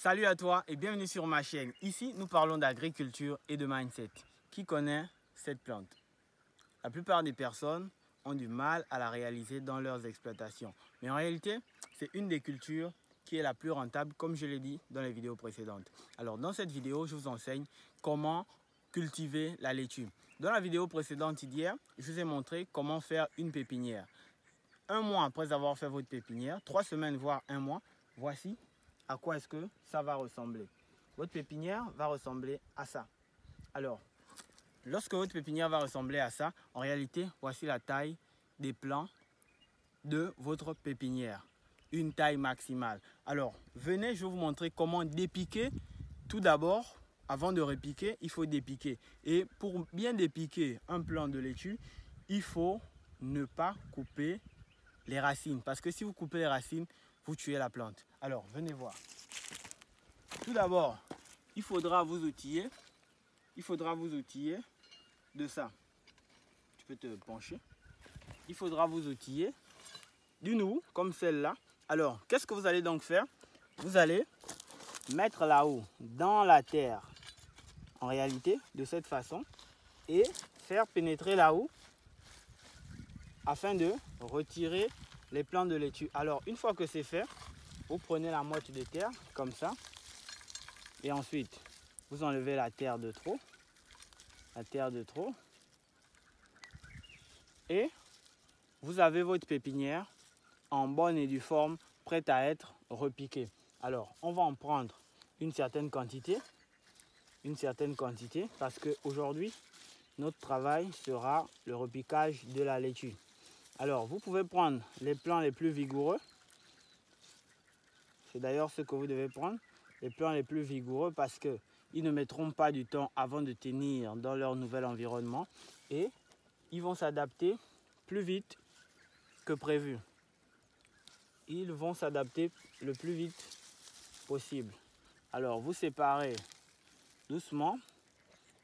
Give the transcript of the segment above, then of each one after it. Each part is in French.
Salut à toi et bienvenue sur ma chaîne. Ici, nous parlons d'agriculture et de mindset. Qui connaît cette plante? La plupart des personnes ont du mal à la réaliser dans leurs exploitations. Mais en réalité, c'est une des cultures qui est la plus rentable, comme je l'ai dit dans les vidéos précédentes. Alors, dans cette vidéo, je vous enseigne comment cultiver la laitue. Dans la vidéo précédente d'hier, je vous ai montré comment faire une pépinière. Un mois après avoir fait votre pépinière, 3 semaines voire un mois, voici à quoi est-ce que ça va ressembler. Votre pépinière va ressembler à ça. Alors, lorsque votre pépinière va ressembler à ça, en réalité, voici la taille des plants de votre pépinière. Une taille maximale. Alors, venez, je vais vous montrer comment dépiquer. Tout d'abord, avant de repiquer, il faut dépiquer. Et pour bien dépiquer un plant de laitue, il faut ne pas couper les racines. Parce que si vous coupez les racines, vous tuez la plante. Alors, venez voir. Tout d'abord, il faudra vous outiller. Il faudra vous outiller de ça. Tu peux te pencher. Il faudra vous outiller d'une houe comme celle-là. Alors, qu'est-ce que vous allez donc faire? Vous allez mettre la houe dans la terre, en réalité, de cette façon, et faire pénétrer la houe afin de retirer les plants de laitue. Alors, une fois que c'est fait, vous prenez la motte de terre, comme ça, et ensuite, vous enlevez la terre de trop, et vous avez votre pépinière en bonne et due forme, prête à être repiquée. Alors, on va en prendre une certaine quantité, parce qu'aujourd'hui, notre travail sera le repiquage de la laitue. Alors, vous pouvez prendre les plants les plus vigoureux. C'est d'ailleurs ce que vous devez prendre, les plants les plus vigoureux, parce qu'ils ne mettront pas du temps avant de tenir dans leur nouvel environnement et ils vont s'adapter plus vite que prévu. Ils vont s'adapter le plus vite possible. Alors, vous séparez doucement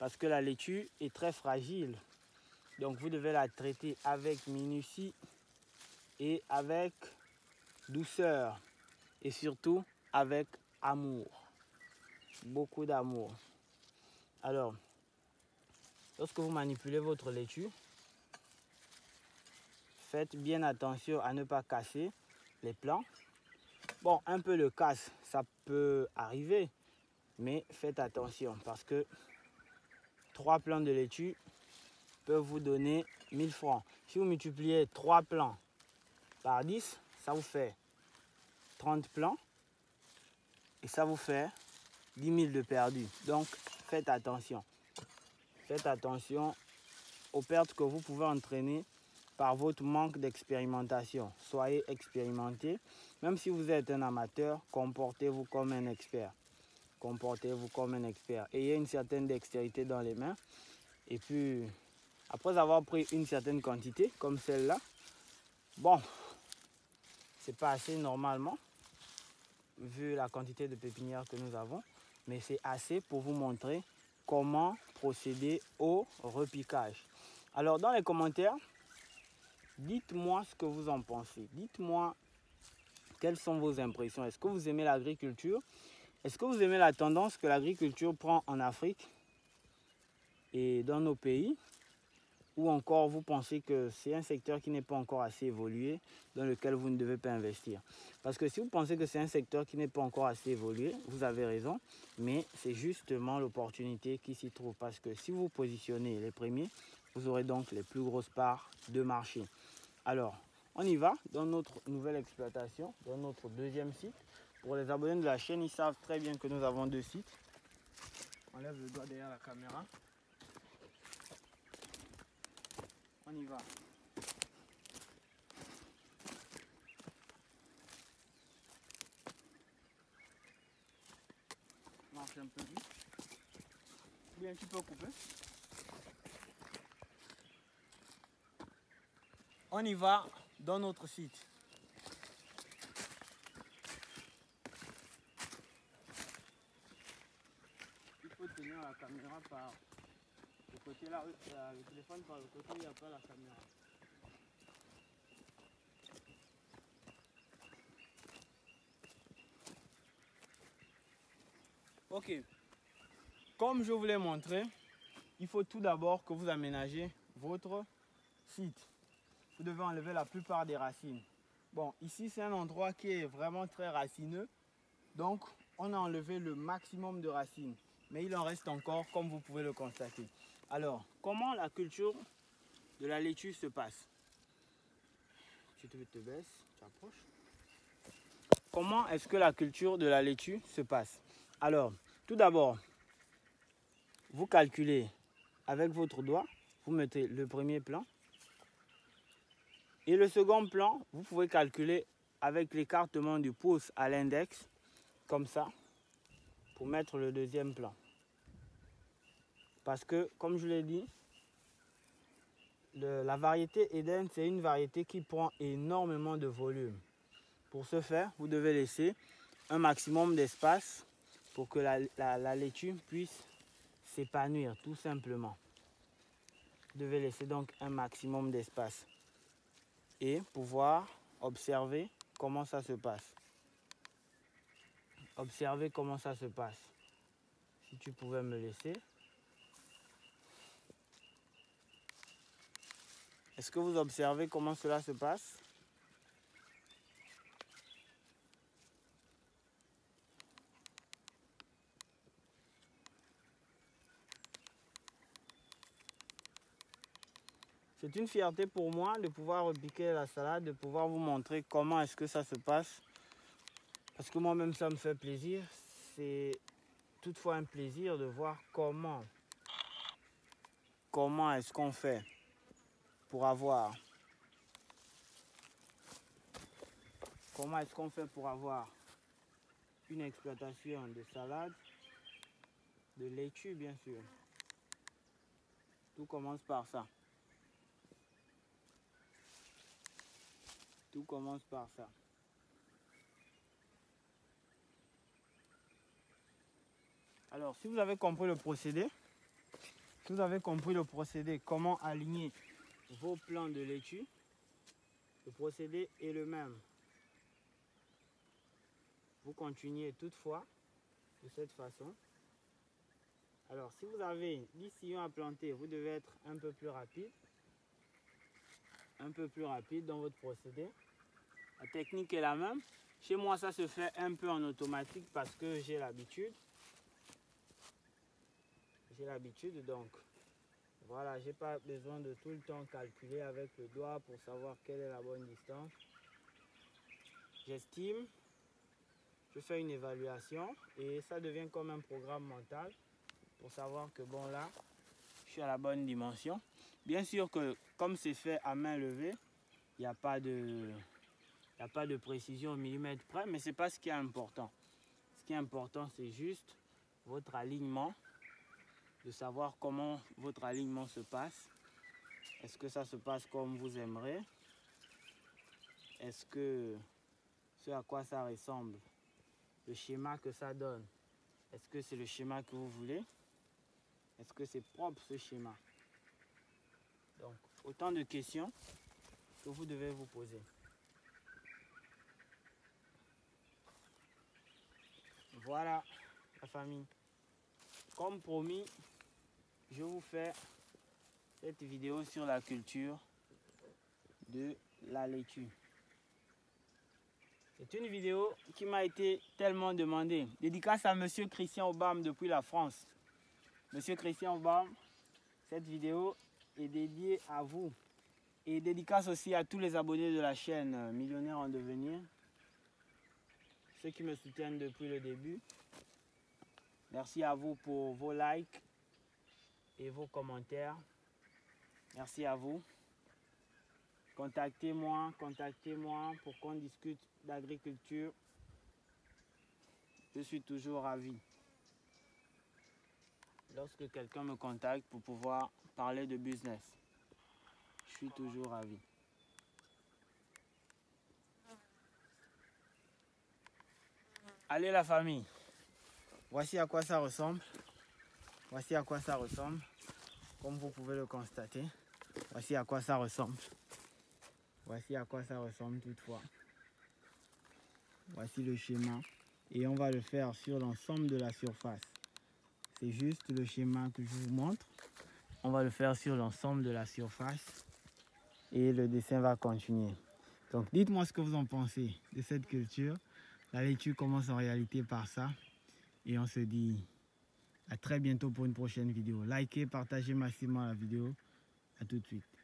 parce que la laitue est très fragile. Donc, vous devez la traiter avec minutie et avec douceur et surtout avec amour. Beaucoup d'amour. Alors, lorsque vous manipulez votre laitue, faites bien attention à ne pas casser les plants. Bon, un peu de casse, ça peut arriver, mais faites attention parce que 3 plants de laitue peuvent vous donner 1000 francs. Si vous multipliez 3 plants par 10, ça vous fait 30 plants et ça vous fait 10 000 de perdus. Donc, faites attention. Faites attention aux pertes que vous pouvez entraîner par votre manque d'expérimentation. Soyez expérimenté. Même si vous êtes un amateur, comportez-vous comme un expert. Comportez-vous comme un expert. Ayez une certaine dextérité dans les mains. Et puis, après avoir pris une certaine quantité, comme celle-là, bon, c'est pas assez normalement, vu la quantité de pépinières que nous avons, mais c'est assez pour vous montrer comment procéder au repiquage. Alors, dans les commentaires, dites-moi ce que vous en pensez. Dites-moi quelles sont vos impressions. Est-ce que vous aimez l'agriculture? Est-ce que vous aimez la tendance que l'agriculture prend en Afrique et dans nos pays? Ou encore vous pensez que c'est un secteur qui n'est pas encore assez évolué, dans lequel vous ne devez pas investir? Parce que si vous pensez que c'est un secteur qui n'est pas encore assez évolué, vous avez raison, mais c'est justement l'opportunité qui s'y trouve. Parce que si vous positionnez les premiers, vous aurez donc les plus grosses parts de marché. Alors, on y va dans notre nouvelle exploitation, dans notre deuxième site. Pour les abonnés de la chaîne, ils savent très bien que nous avons 2 sites. On lève le doigt derrière la caméra. On y va. Marche un peu vite. Bien, tu peux couper. On y va dans notre site. Il faut tenir la caméra par le côté là, le téléphone par le côté où il n'y a pas la caméra. Ok. Comme je vous l'ai montré, il faut tout d'abord que vous aménagez votre site. Vous devez enlever la plupart des racines. Bon, ici c'est un endroit qui est vraiment très racineux. Donc, on a enlevé le maximum de racines. Mais il en reste encore, comme vous pouvez le constater. Alors, comment la culture de la laitue se passe? Tu te baisses, tu approches. Comment est-ce que la culture de la laitue se passe? Alors, tout d'abord, vous calculez avec votre doigt, vous mettez le premier plan. Et le second plan, vous pouvez calculer avec l'écartement du pouce à l'index, comme ça, pour mettre le deuxième plan. Parce que, comme je l'ai dit, la variété Eden, c'est une variété qui prend énormément de volume. Pour ce faire, vous devez laisser un maximum d'espace pour que la laitue puisse s'épanouir, tout simplement. Vous devez laisser donc un maximum d'espace et pouvoir observer comment ça se passe. Observez comment ça se passe. Si tu pouvais me laisser. Est-ce que vous observez comment cela se passe? C'est une fierté pour moi de pouvoir repiquer la salade, de pouvoir vous montrer comment est-ce que ça se passe. Parce que moi-même, ça me fait plaisir. C'est toutefois un plaisir de voir comment est-ce qu'on fait pour avoir une exploitation de salade, de laitue bien sûr. Tout commence par ça. Tout commence par ça. Alors, si vous avez compris le procédé, comment aligner vos plants de laitue, le procédé est le même. Vous continuez toutefois de cette façon. Alors, si vous avez 10 sillons à planter, vous devez être un peu plus rapide dans votre procédé. La technique est la même. Chez moi, ça se fait un peu en automatique parce que j'ai l'habitude. Donc voilà, j'ai pas besoin de tout le temps calculer avec le doigt pour savoir quelle est la bonne distance. J'estime, je fais une évaluation et ça devient comme un programme mental pour savoir que bon là, je suis à la bonne dimension. Bien sûr que comme c'est fait à main levée, il n'y a pas de précision au millimètre près, mais c'est pas ce qui est important. Ce qui est important, c'est juste votre alignement, de savoir comment votre alignement se passe. Est-ce que ça se passe comme vous aimeriez? Est-ce que ce à quoi ça ressemble, le schéma que ça donne, est-ce que c'est le schéma que vous voulez? Est-ce que c'est propre ce schéma? Donc, autant de questions que vous devez vous poser. Voilà la famille. Comme promis, je vous fais cette vidéo sur la culture de la laitue. C'est une vidéo qui m'a été tellement demandée. Dédicace à Monsieur Christian Obam depuis la France. Monsieur Christian Obam, cette vidéo est dédiée à vous. Et dédicace aussi à tous les abonnés de la chaîne Millionnaire en Devenir. Ceux qui me soutiennent depuis le début. Merci à vous pour vos likes et vos commentaires. Merci à vous. Contactez-moi pour qu'on discute d'agriculture. Je suis toujours ravi. Lorsque quelqu'un me contacte pour pouvoir parler de business, je suis toujours ravi. Allez la famille, voici à quoi ça ressemble. Voici à quoi ça ressemble. Comme vous pouvez le constater, voici à quoi ça ressemble. Voici à quoi ça ressemble toutefois. Voici le schéma. et on va le faire sur l'ensemble de la surface. C'est juste le schéma que je vous montre. On va le faire sur l'ensemble de la surface et le dessin va continuer. Donc dites-moi ce que vous en pensez de cette culture. La lecture commence en réalité par ça. Et on se dit à très bientôt pour une prochaine vidéo. Likez, partagez massivement la vidéo. À tout de suite.